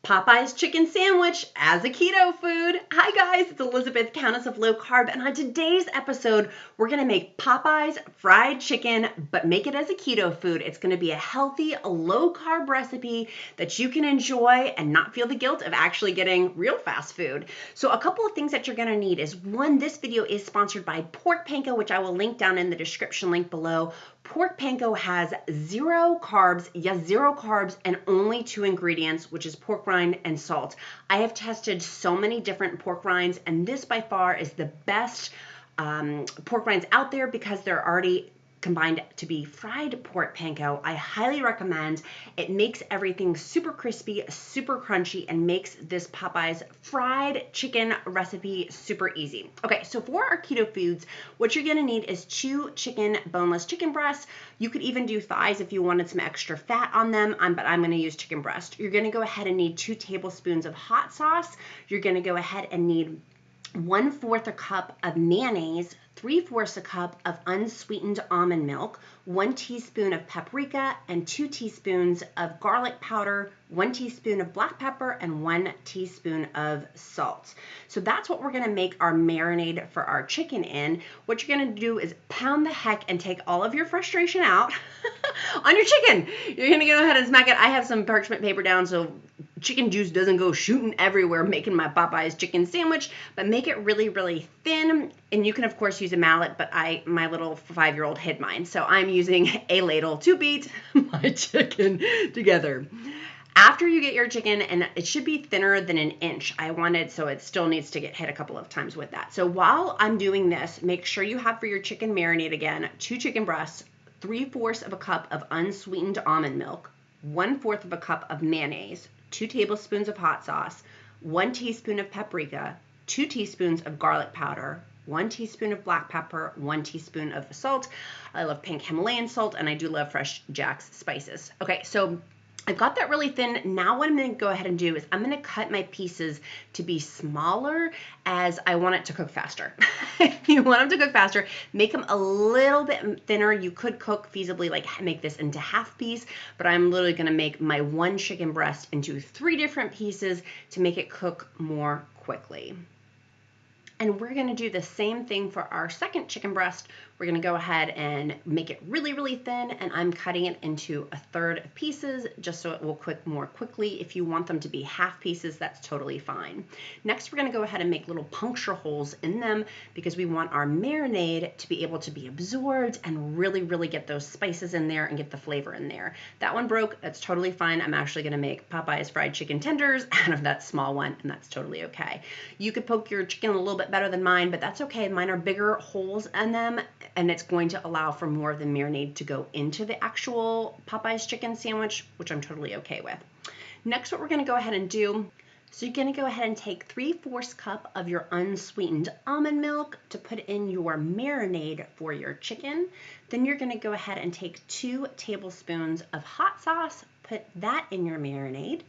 Popeyes chicken sandwich as a keto food. Hi guys, it's Elizabeth, Countess of Low Carb, and on today's episode, we're gonna make Popeyes fried chicken, but make it as a keto food. It's gonna be a healthy, low carb recipe that you can enjoy and not feel the guilt of actually getting real fast food. So a couple of things that you're gonna need is one, this video is sponsored by Pork Panko, which I will link down in the description link below. Pork Panko has zero carbs, yes, zero carbs, and only 2 ingredients, which is pork rind and salt. I have tested so many different pork rinds, and this by far is the best pork rinds out there because they're already combined to be fried pork panko. I highly recommend. It makes everything super crispy, super crunchy, and makes this Popeyes fried chicken recipe super easy. Okay, so for our keto foods, what you're gonna need is 2 boneless chicken breasts. You could even do thighs if you wanted some extra fat on them, but I'm gonna use chicken breast. You're gonna go ahead and need 2 tablespoons of hot sauce. You're gonna go ahead and need 1/4 a cup of mayonnaise, 3/4 a cup of unsweetened almond milk, 1 teaspoon of paprika, and 2 teaspoons of garlic powder, 1 teaspoon of black pepper, and 1 teaspoon of salt. So that's what we're gonna make our marinade for our chicken in. What you're gonna do is pound the heck and take all of your frustration out on your chicken. You're gonna go ahead and smack it. I have some parchment paper down so chicken juice doesn't go shooting everywhere making my Popeyes chicken sandwich, but make it really, really thin. And you can of course use a mallet, but my little 5-year-old hid mine. So I'm using a ladle to beat my chicken together. After you get your chicken, and it should be thinner than 1 inch, so it still needs to get hit a couple of times with that. So while I'm doing this, make sure you have for your chicken marinade again, 2 chicken breasts, 3/4 of a cup of unsweetened almond milk, 1/4 of a cup of mayonnaise, 2 tablespoons of hot sauce, 1 teaspoon of paprika, 2 teaspoons of garlic powder, 1 teaspoon of black pepper, 1 teaspoon of salt. I love pink Himalayan salt, and I do love fresh Jack's spices. Okay, so I've got that really thin. Now what I'm gonna go ahead and do is I'm gonna cut my pieces to be smaller as I want it to cook faster. If you want them to cook faster, make them a little bit thinner. You could cook feasibly, like make this into half piece, but I'm literally gonna make my 1 chicken breast into 3 different pieces to make it cook more quickly. And we're gonna do the same thing for our second chicken breast. We're gonna go ahead and make it really, really thin, and I'm cutting it into 1/3 pieces just so it will cook more quickly. If you want them to be half pieces, that's totally fine. Next, we're gonna go ahead and make little puncture holes in them because we want our marinade to be able to be absorbed and really, really get those spices in there and get the flavor in there. That one broke, that's totally fine. I'm actually gonna make Popeyes fried chicken tenders out of that small one, and that's totally okay. You could poke your chicken a little bit better than mine, but that's okay. Mine are bigger holes in them, and it's going to allow for more of the marinade to go into the actual Popeyes chicken sandwich, which I'm totally okay with. Next, what we're gonna go ahead and do, so you're gonna go ahead and take 3/4 cup of your unsweetened almond milk to put in your marinade for your chicken. Then you're gonna go ahead and take 2 tablespoons of hot sauce, put that in your marinade.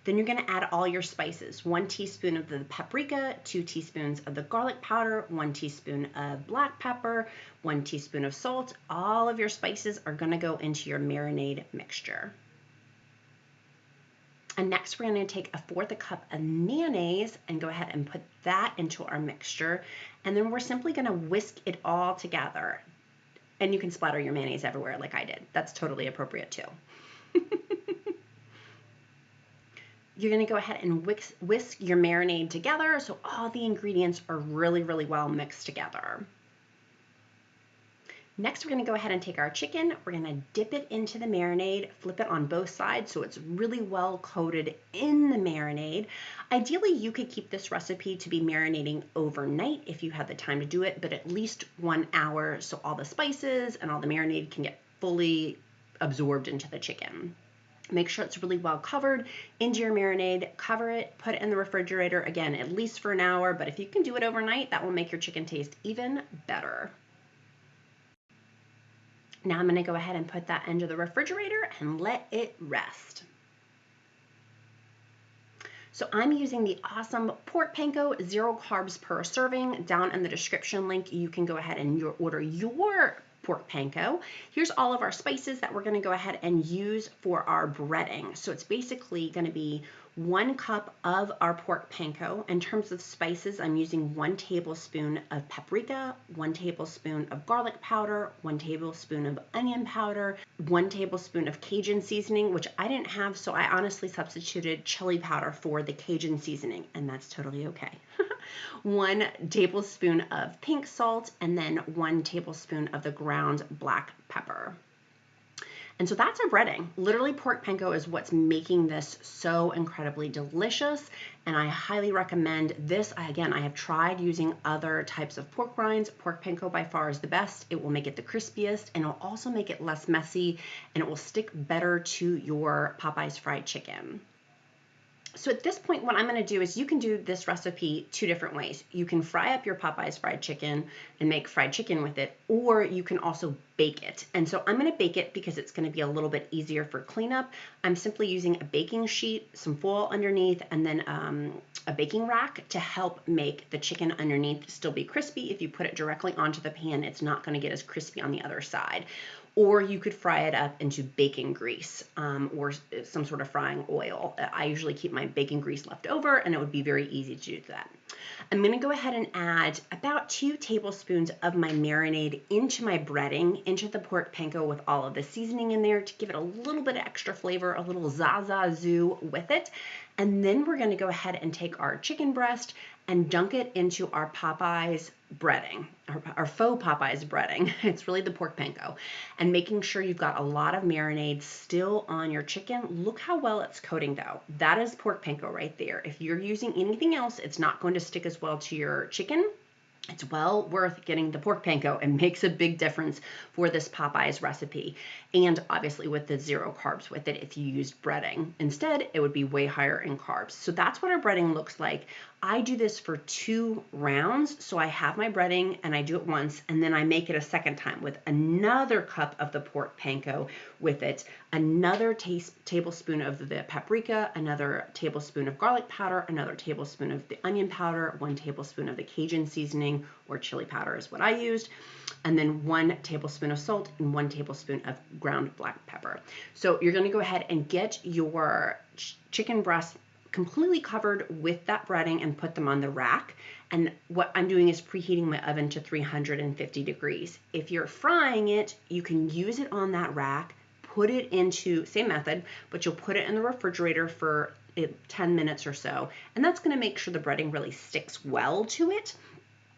Then you're gonna add all your spices, 1 teaspoon of the paprika, 2 teaspoons of the garlic powder, 1 teaspoon of black pepper, 1 teaspoon of salt. All of your spices are gonna go into your marinade mixture. And next we're gonna take 1/4 cup of mayonnaise and go ahead and put that into our mixture. And then we're simply gonna whisk it all together. And you can splatter your mayonnaise everywhere like I did. That's totally appropriate too. You're gonna go ahead and whisk your marinade together so all the ingredients are really, really well mixed together. Next, we're gonna go ahead and take our chicken. We're gonna dip it into the marinade, flip it on both sides so it's really well coated in the marinade. Ideally, you could keep this recipe to be marinating overnight if you had the time to do it, but at least 1 hour so all the spices and all the marinade can get fully absorbed into the chicken. Make sure it's really well covered into your marinade, cover it, put it in the refrigerator, again, at least for 1 hour, but if you can do it overnight, that will make your chicken taste even better. Now I'm gonna go ahead and put that into the refrigerator and let it rest. So I'm using the awesome Pork Panko, 0 carbs per serving. Down in the description link, you can go ahead and order your Pork Panko. Here's all of our spices that we're gonna go ahead and use for our breading. So it's basically gonna be 1 cup of our pork panko. In terms of spices, I'm using 1 tablespoon of paprika, 1 tablespoon of garlic powder, 1 tablespoon of onion powder, 1 tablespoon of Cajun seasoning, which I didn't have, so I honestly substituted chili powder for the Cajun seasoning, and that's totally okay. 1 tablespoon of pink salt, and then 1 tablespoon of the ground black pepper. And so that's our breading. Literally, pork panko is what's making this so incredibly delicious, and I highly recommend this. Again, I have tried using other types of pork rinds. Pork panko by far is the best. It will make it the crispiest, and it'll also make it less messy, and it will stick better to your Popeyes fried chicken. So at this point, what I'm going to do is you can do this recipe 2 different ways. You can fry up your Popeyes fried chicken and make fried chicken with it, or you can also bake it. And so I'm going to bake it because it's going to be a little bit easier for cleanup. I'm simply using a baking sheet, some foil underneath, and then a baking rack to help make the chicken underneath still be crispy. If you put it directly onto the pan, it's not going to get as crispy on the other side. Or you could fry it up into bacon grease or some sort of frying oil. I usually keep my bacon grease left over, and it would be very easy to do that. I'm going to go ahead and add about 2 tablespoons of my marinade into my breading, into the pork panko with all of the seasoning in there to give it a little bit of extra flavor, a little zazazoo with it. And then we're going to go ahead and take our chicken breast and dunk it into our Popeyes breading, our faux Popeyes breading. It's really the pork panko. And making sure you've got a lot of marinade still on your chicken. Look how well it's coating though. That is pork panko right there. If you're using anything else, it's not going to stick as well to your chicken. It's well worth getting the pork panko. It makes a big difference for this Popeyes recipe. And obviously with the 0 carbs with it, if you used breading. Instead, it would be way higher in carbs. So that's what our breading looks like. I do this for 2 rounds. So I have my breading and I do it once, and then I make it a second time with another cup of the pork panko with it, another tablespoon of the paprika, another tablespoon of garlic powder, another tablespoon of the onion powder, 1 tablespoon of the Cajun seasoning, or chili powder is what I used, and then 1 tablespoon of salt and 1 tablespoon of ground black pepper. So you're going to go ahead and get your chicken breast completely covered with that breading and put them on the rack. And what I'm doing is preheating my oven to 350 degrees. If you're frying it, you can use it on that rack, put it into, same method, but you'll put it in the refrigerator for 10 minutes or so. And that's going to make sure the breading really sticks well to it.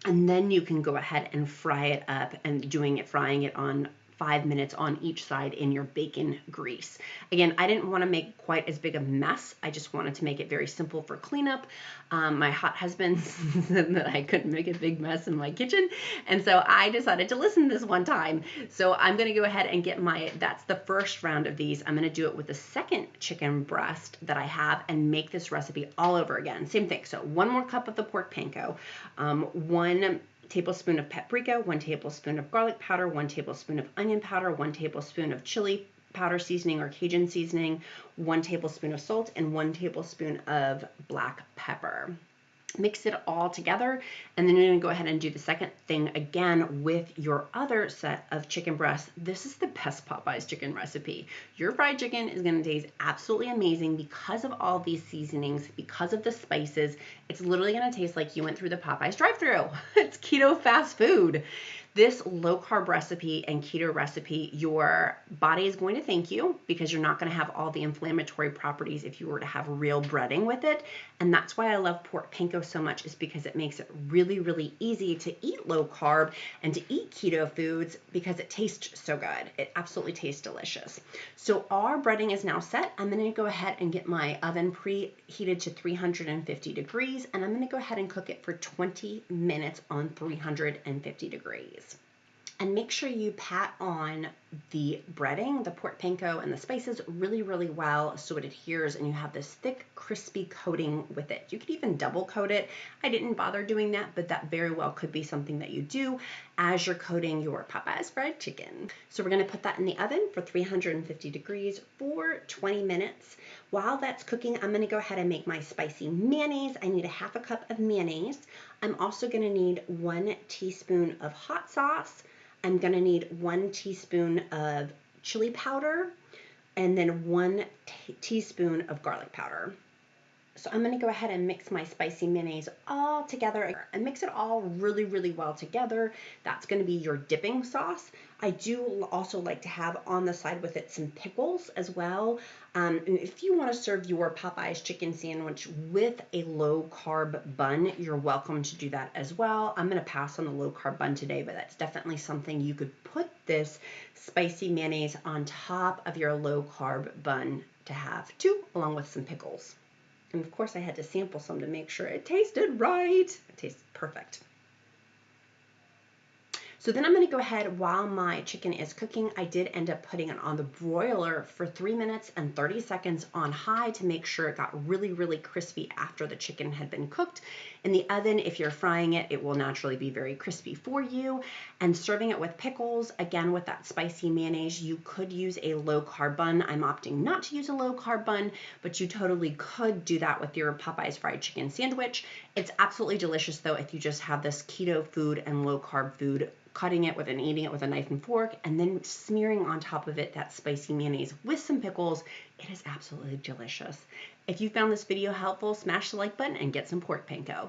And then you can go ahead and fry it up, and frying it on 5 minutes on each side in your bacon grease. Again, I didn't want to make quite as big a mess. I just wanted to make it very simple for cleanup. My hot husband said that I couldn't make a big mess in my kitchen, and so I decided to listen this one time. So I'm going to go ahead and get that's the first round of these. I'm going to do it with the second chicken breast that I have and make this recipe all over again. Same thing. So 1 more cup of the pork panko, 1 tablespoon of paprika, 1 tablespoon of garlic powder, 1 tablespoon of onion powder, 1 tablespoon of chili powder seasoning or Cajun seasoning, 1 tablespoon of salt, and 1 tablespoon of black pepper. Mix it all together, and then you're going to go ahead and do the second thing again with your other set of chicken breasts. This is the best Popeyes chicken recipe. Your fried chicken is going to taste absolutely amazing because of all these seasonings, because of the spices. It's literally going to taste like you went through the Popeyes drive-thru. It's keto fast food. This low carb recipe and keto recipe, your body is going to thank you because you're not going to have all the inflammatory properties if you were to have real breading with it. And that's why I love pork panko so much, is because it makes it really, really easy to eat low carb and to eat keto foods because it tastes so good. It absolutely tastes delicious. So our breading is now set. I'm going to go ahead and get my oven preheated to 350 degrees, and I'm going to go ahead and cook it for 20 minutes on 350 degrees. And make sure you pat on the breading, the pork panko, and the spices really, really well so it adheres and you have this thick, crispy coating with it. You could even double coat it. I didn't bother doing that, but that very well could be something that you do as you're coating your Popeyes fried chicken. So we're going to put that in the oven for 350 degrees for 20 minutes. While that's cooking, I'm going to go ahead and make my spicy mayonnaise. I need a 1/2 cup of mayonnaise. I'm also going to need 1 teaspoon of hot sauce. I'm going to need 1 teaspoon of chili powder, and then 1 teaspoon of garlic powder. So I'm going to go ahead and mix my spicy mayonnaise all together and mix it all really, really well together. That's going to be your dipping sauce. I do also like to have on the side with it some pickles as well. And if you want to serve your Popeyes chicken sandwich with a low carb bun, you're welcome to do that as well. I'm going to pass on the low carb bun today, but that's definitely something you could put this spicy mayonnaise on top of your low carb bun to have too, along with some pickles. And of course I had to sample some to make sure it tasted right. It tastes perfect. So then I'm going to go ahead while my chicken is cooking. I did end up putting it on the broiler for 3 minutes and 30 seconds on high to make sure it got really, really crispy after the chicken had been cooked. In the oven, if you're frying it, it will naturally be very crispy for you. And serving it with pickles, again with that spicy mayonnaise, you could use a low carb bun. I'm opting not to use a low carb bun, but you totally could do that with your Popeyes fried chicken sandwich. It's absolutely delicious though if you just have this keto food and low carb food, cutting it with and eating it with a knife and fork, and then smearing on top of it that spicy mayonnaise with some pickles. It is absolutely delicious. If you found this video helpful, smash the like button and get some pork panko.